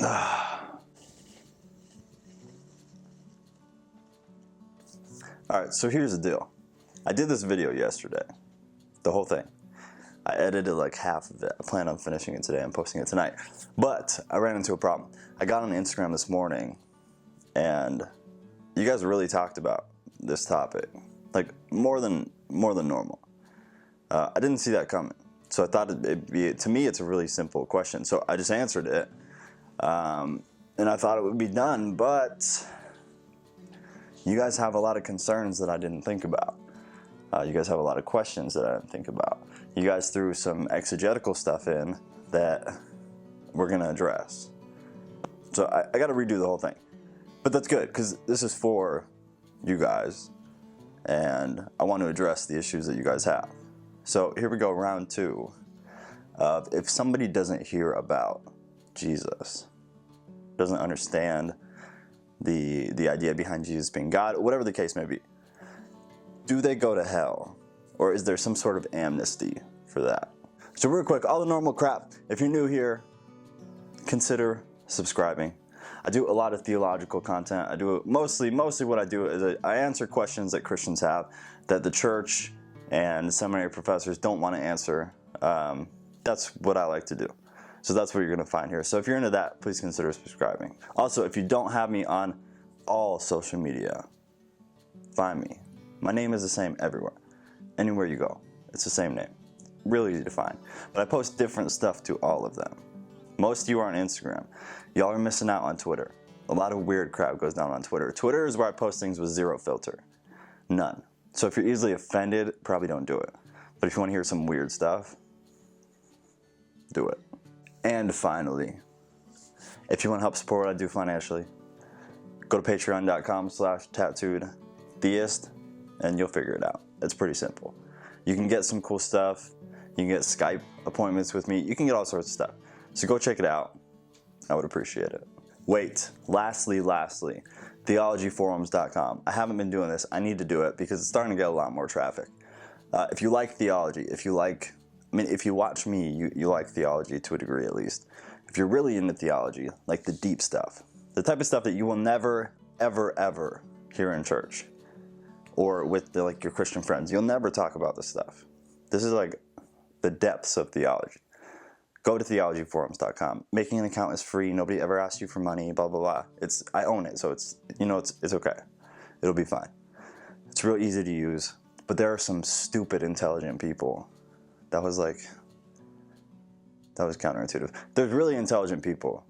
Alright, so here's the deal. I did this video yesterday. The whole thing. I edited like half of it. I plan on finishing it today and posting it tonight. But I ran into a problem. I got on Instagram this morning and you guys really talked about this topic. Like more than normal. I didn't see that coming. So I thought it'd be, to me it's a really simple question. So I just answered it. And I thought it would be done, but you guys have a lot of concerns that I didn't think about. You guys have a lot of questions that I didn't think about. You guys threw some exegetical stuff in that we're going to address. So I got to redo the whole thing. But that's good, because this is for you guys, and I want to address the issues that you guys have. So here we go, round two. If somebody doesn't hear about Jesus, doesn't understand the idea behind Jesus being God, whatever the case may be, do they go to hell? Or is there some sort of amnesty for that? So real quick, all the normal crap. If you're new here, consider subscribing. I do a lot of theological content. I do mostly what I do is I answer questions that Christians have that the church and seminary professors don't want to answer. That's what I like to do. So that's what you're going to find here. So if you're into that, please consider subscribing. Also, if you don't have me on all social media, find me. My name is the same everywhere. Anywhere you go, it's the same name. Really easy to find. But I post different stuff to all of them. Most of you are on Instagram. Y'all are missing out on Twitter. A lot of weird crap goes down on Twitter. Twitter is where I post things with zero filter. None. So if you're easily offended, probably don't do it. But if you want to hear some weird stuff, do it. And finally, if you want to help support what I do financially, go to patreon.com/tattooedtheist and you'll figure it out. It's pretty simple. You can get some cool stuff. You can get Skype appointments with me. You can get all sorts of stuff. So go check it out. I would appreciate it. Wait, lastly, theologyforums.com. I haven't been doing this. I need to do it because it's starting to get a lot more traffic. If you like theology, if you watch me, you like theology to a degree at least. If you're really into theology, like the deep stuff, the type of stuff that you will never, ever, ever hear in church or with your Christian friends, you'll never talk about this stuff. This is like the depths of theology. Go to theologyforums.com. Making an account is free. Nobody ever asks you for money, blah, blah, blah. I own it, so it's okay. It'll be fine. It's real easy to use, but there are some stupid, intelligent people. That was counterintuitive. There's really intelligent people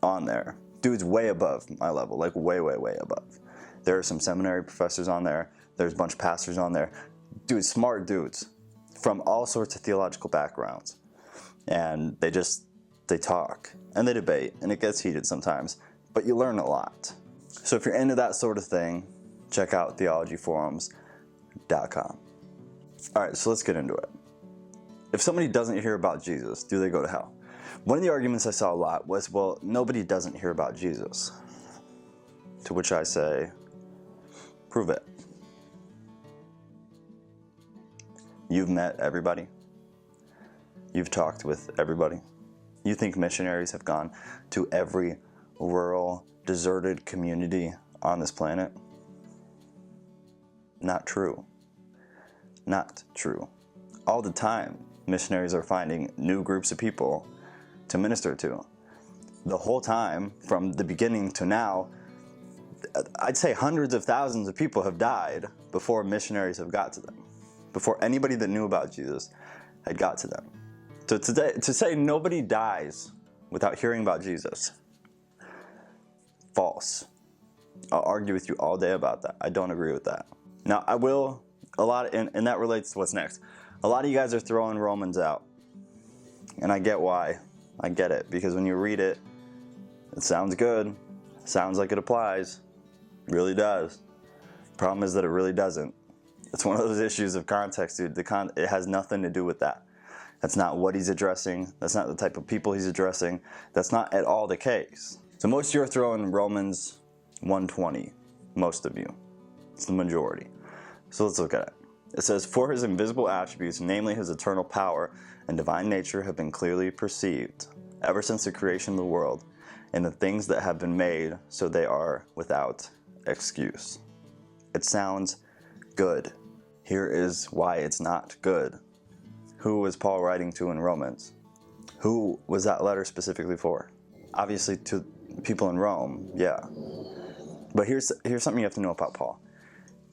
on there. Dudes way above my level, like way, way, way above. There are some seminary professors on there. There's a bunch of pastors on there. Dudes, smart dudes from all sorts of theological backgrounds. And they talk and they debate and it gets heated sometimes, but you learn a lot. So if you're into that sort of thing, check out theologyforums.com. All right, so let's get into it. If somebody doesn't hear about Jesus, do they go to hell? One of the arguments I saw a lot was, well, nobody doesn't hear about Jesus. To which I say, prove it. You've met everybody. You've talked with everybody. You think missionaries have gone to every rural, deserted community on this planet? Not true. Not true. All the time, missionaries are finding new groups of people to minister to. The whole time, from the beginning to now, I'd say hundreds of thousands of people have died before missionaries have got to them, before anybody that knew about Jesus had got to them. So today, to say nobody dies without hearing about Jesus, false. I'll argue with you all day about that. I don't agree with that. Now, I will, and that relates to what's next. A lot of you guys are throwing Romans out, and I get why. I get it, because when you read it, it sounds good, sounds like it applies, really does. Problem is that it really doesn't. It's one of those issues of context, dude. It has nothing to do with that. That's not what he's addressing. That's not the type of people he's addressing. That's not at all the case. So most of you are throwing Romans 1:20, most of you. It's the majority. So let's look at it. It says, "For his invisible attributes, namely his eternal power and divine nature, have been clearly perceived ever since the creation of the world in the things that have been made, so they are without excuse. It sounds good. Here is why it's not good. Who was Paul writing to in Romans? Who was that letter specifically for? Obviously to people in Rome, yeah. But here's something you have to know about Paul.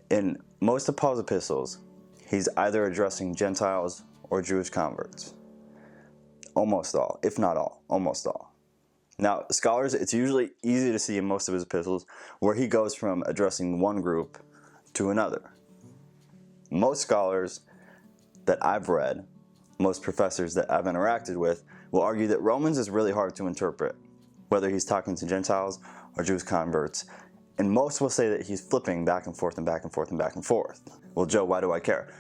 In most of Paul's epistles, he's either addressing Gentiles or Jewish converts. Almost all, if not all, almost all. Now, scholars, it's usually easy to see in most of his epistles where he goes from addressing one group to another. Most scholars that I've read, most professors that I've interacted with, will argue that Romans is really hard to interpret, whether he's talking to Gentiles or Jewish converts. And most will say that he's flipping back and forth and back and forth and back and forth. Well, Joe, why do I care?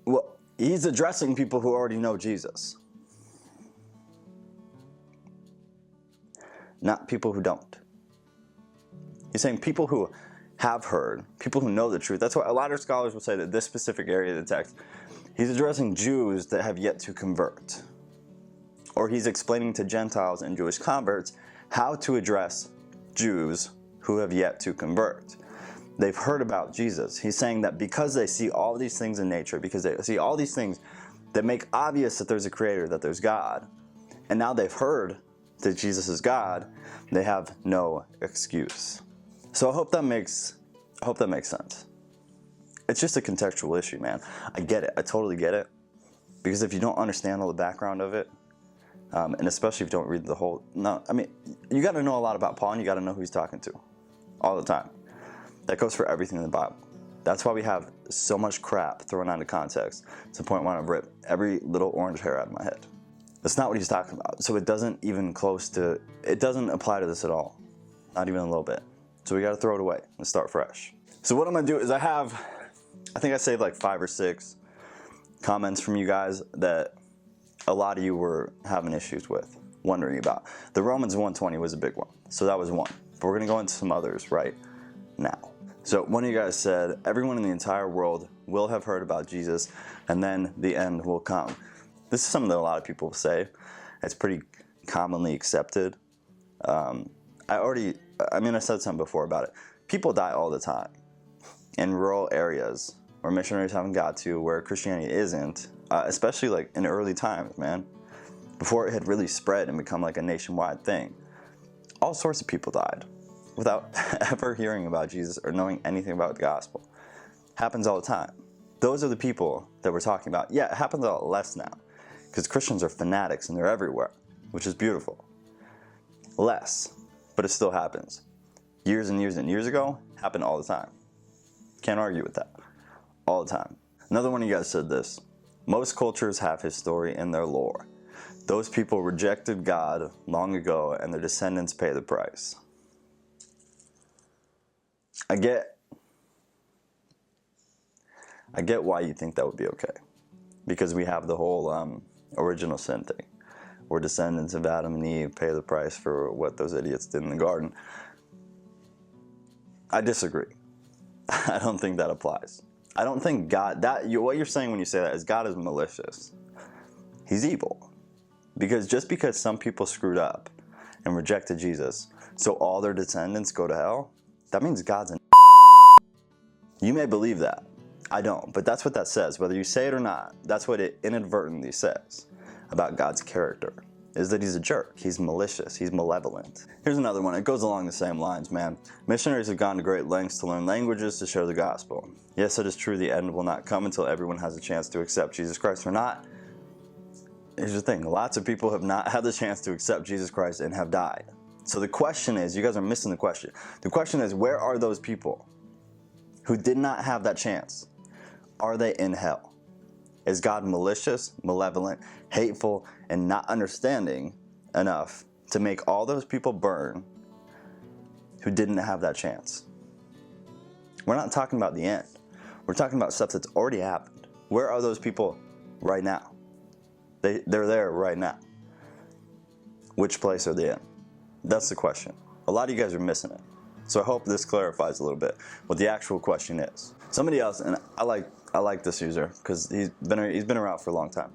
Well, he's addressing people who already know Jesus, not people who don't. He's saying people who have heard, people who know the truth. That's why a lot of scholars will say that this specific area of the text, he's addressing Jews that have yet to convert. Or he's explaining to Gentiles and Jewish converts how to address Jews who have yet to convert. They've heard about Jesus. He's saying that because they see all these things in nature, because they see all these things that make obvious that there's a creator, that there's God, and now they've heard that Jesus is God, they have no excuse. So I hope that makes sense. It's just a contextual issue, man. I get it. I totally get it. Because if you don't understand all the background of it, and especially if you don't read the whole, you got to know a lot about Paul, and you got to know who he's talking to all the time. That goes for everything in the Bible. That's why we have so much crap thrown out of context to the point where I've ripped every little orange hair out of my head. That's not what he's talking about. So it doesn't apply to this at all. Not even a little bit. So we got to throw it away and start fresh. So what I'm going to do is I think I saved like 5 or 6 comments from you guys that a lot of you were having issues with, wondering about. The Romans 1:20 was a big one. So that was one. But we're going to go into some others right now. So one of you guys said, everyone in the entire world will have heard about Jesus, and then the end will come. This is something that a lot of people say. It's pretty commonly accepted. I said something before about it. People die all the time in rural areas where missionaries haven't got to, where Christianity isn't, especially like in early times, man, before it had really spread and become like a nationwide thing. All sorts of people died without ever hearing about Jesus or knowing anything about the gospel. Happens all the time. Those are the people that we're talking about. Yeah, it happens a lot less now because Christians are fanatics and they're everywhere, which is beautiful. Less, but it still happens. Years and years and years ago, happened all the time. Can't argue with that. All the time. Another one of you guys said this. Most cultures have his story in their lore. Those people rejected God long ago and their descendants pay the price. I get why you think that would be okay. Because we have the whole original sin thing. Where descendants of Adam and Eve pay the price for what those idiots did in the garden. I disagree. I don't think that applies. I don't think God, what you're saying when you say that is God is malicious. He's evil. Because just because some people screwed up and rejected Jesus, so all their descendants go to hell, that means God's an You may believe that. I don't. But that's what that says. Whether you say it or not, that's what it inadvertently says about God's character. Is that he's a jerk. He's malicious. He's malevolent. Here's another one. It goes along the same lines, man. Missionaries have gone to great lengths to learn languages to share the gospel. Yes, it is true the end will not come until everyone has a chance to accept Jesus Christ or not. Here's the thing. Lots of people have not had the chance to accept Jesus Christ and have died. So the question is, you guys are missing the question. The question is, where are those people who did not have that chance? Are they in hell? Is God malicious, malevolent, hateful, and not understanding enough to make all those people burn who didn't have that chance? We're not talking about the end. We're talking about stuff that's already happened. Where are those people right now? They're there right now. Which place are they in? That's the question. A lot of you guys are missing it. So I hope this clarifies a little bit what the actual question is. Somebody else, and I like this user because he's been around for a long time.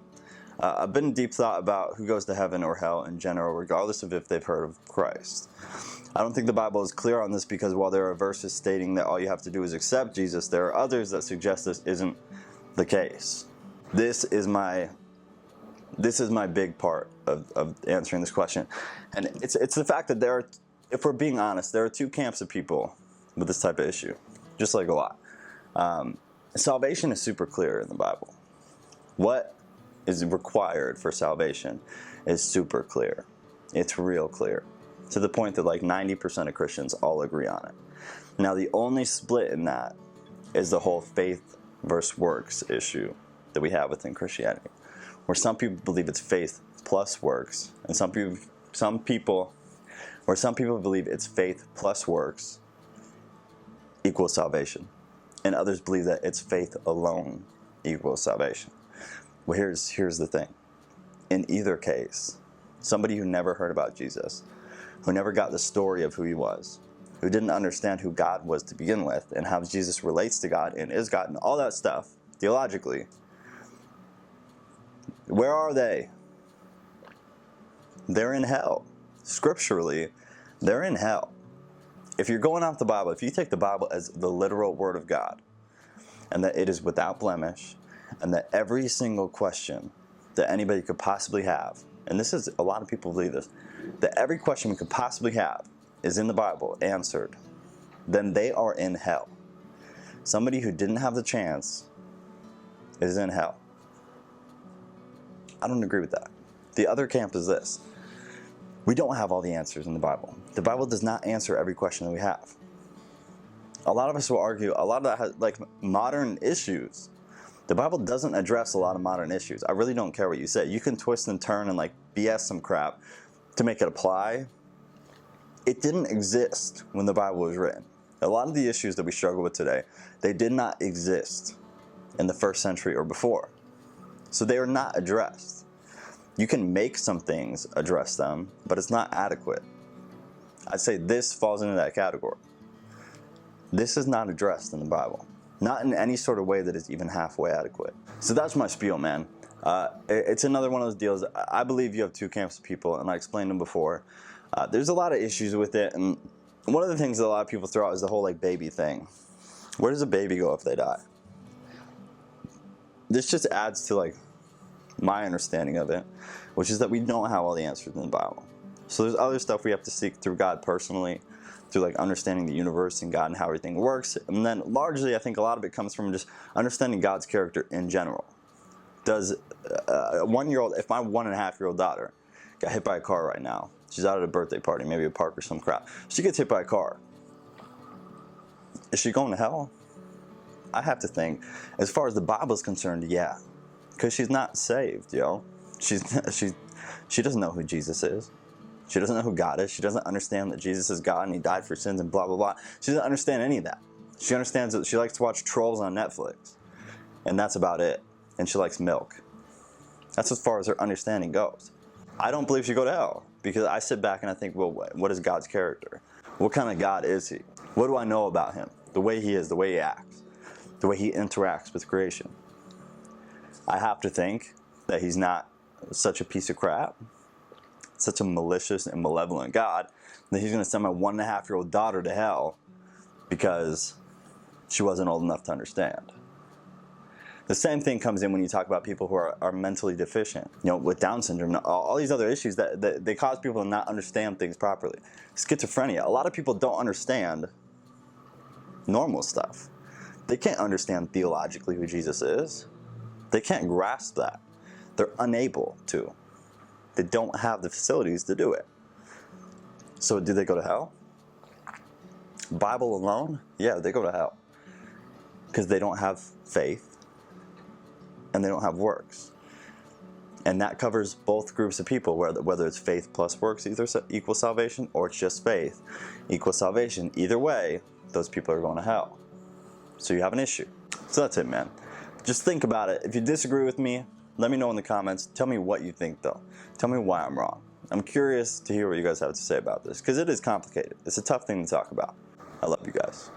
I've been in deep thought about who goes to heaven or hell in general, regardless of if they've heard of Christ. I don't think the Bible is clear on this because while there are verses stating that all you have to do is accept Jesus, there are others that suggest this isn't the case. This is my big part of answering this question. And it's the fact that there are, if we're being honest, there are two camps of people with this type of issue, just like a lot. Salvation is super clear in the Bible. What is required for salvation is super clear. It's real clear, to the point that like 90% of Christians all agree on it. Now the only split in that is the whole faith versus works issue that we have within Christianity, where some people believe it's faith plus works, and some people believe it's faith plus works equals salvation, and others believe that it's faith alone equals salvation. Well, here's the thing. In either case, somebody who never heard about Jesus, who never got the story of who he was, who didn't understand who God was to begin with, and how Jesus relates to God and is God and all that stuff, theologically, where are they? They're in hell. Scripturally, they're in hell. If you're going off the Bible, if you take the Bible as the literal Word of God, and that it is without blemish, and that every single question that anybody could possibly have, and this is, a lot of people believe this, that every question we could possibly have is in the Bible answered, then they are in hell. Somebody who didn't have the chance is in hell. I don't agree with that. The other camp is this. We don't have all the answers in the Bible. The Bible does not answer every question that we have. A lot of us will argue, a lot of that has, like, modern issues. The Bible doesn't address a lot of modern issues. I really don't care what you say. You can twist and turn and like BS some crap to make it apply. It didn't exist when the Bible was written. A lot of the issues that we struggle with today, they did not exist in the first century or before. So they are not addressed. You can make some things address them, but it's not adequate. I'd say this falls into that category. This is not addressed in the Bible. Not in any sort of way that is even halfway adequate. So that's my spiel, man. It's another one of those deals. I believe you have two camps of people, and I explained them before. There's a lot of issues with it, and one of the things that a lot of people throw out is the whole like baby thing. Where does a baby go if they die? This just adds to like my understanding of it, which is that we don't have all the answers in the Bible. So there's other stuff we have to seek through God personally, through like understanding the universe and God and how everything works. And then largely I think a lot of it comes from just understanding God's character in general. Does a 1-year-old, if my 1.5-year-old daughter got hit by a car right now, she's out at a birthday party, maybe a park or some crap, she gets hit by a car, is she going to hell? I have to think, as far as the Bible is concerned, yeah. Because she's not saved, yo. She doesn't know who Jesus is. She doesn't know who God is. She doesn't understand that Jesus is God and he died for sins and blah, blah, blah. She doesn't understand any of that. She understands that she likes to watch Trolls on Netflix. And that's about it. And she likes milk. That's as far as her understanding goes. I don't believe she go to hell. Because I sit back and I think, well, what is God's character? What kind of God is he? What do I know about him? The way he is, the way he acts, the way he interacts with creation. I have to think that he's not such a piece of crap, such a malicious and malevolent God, that he's going to send my 1.5-year-old daughter to hell because she wasn't old enough to understand. The same thing comes in when you talk about people who are mentally deficient, you know, with Down syndrome, all these other issues that they cause people to not understand things properly. Schizophrenia, a lot of people don't understand normal stuff. They can't understand theologically who Jesus is. They can't grasp that. They're unable to. They don't have the facilities to do it. So do they go to hell? Bible alone? Yeah, they go to hell. Because they don't have faith and they don't have works. And that covers both groups of people, whether it's faith plus works equals salvation, or it's just faith equals salvation. Either way, those people are going to hell. So you have an issue. So that's it, man. Just think about it. If you disagree with me, let me know in the comments. Tell me what you think, though. Tell me why I'm wrong. I'm curious to hear what you guys have to say about this, because it is complicated. It's a tough thing to talk about. I love you guys.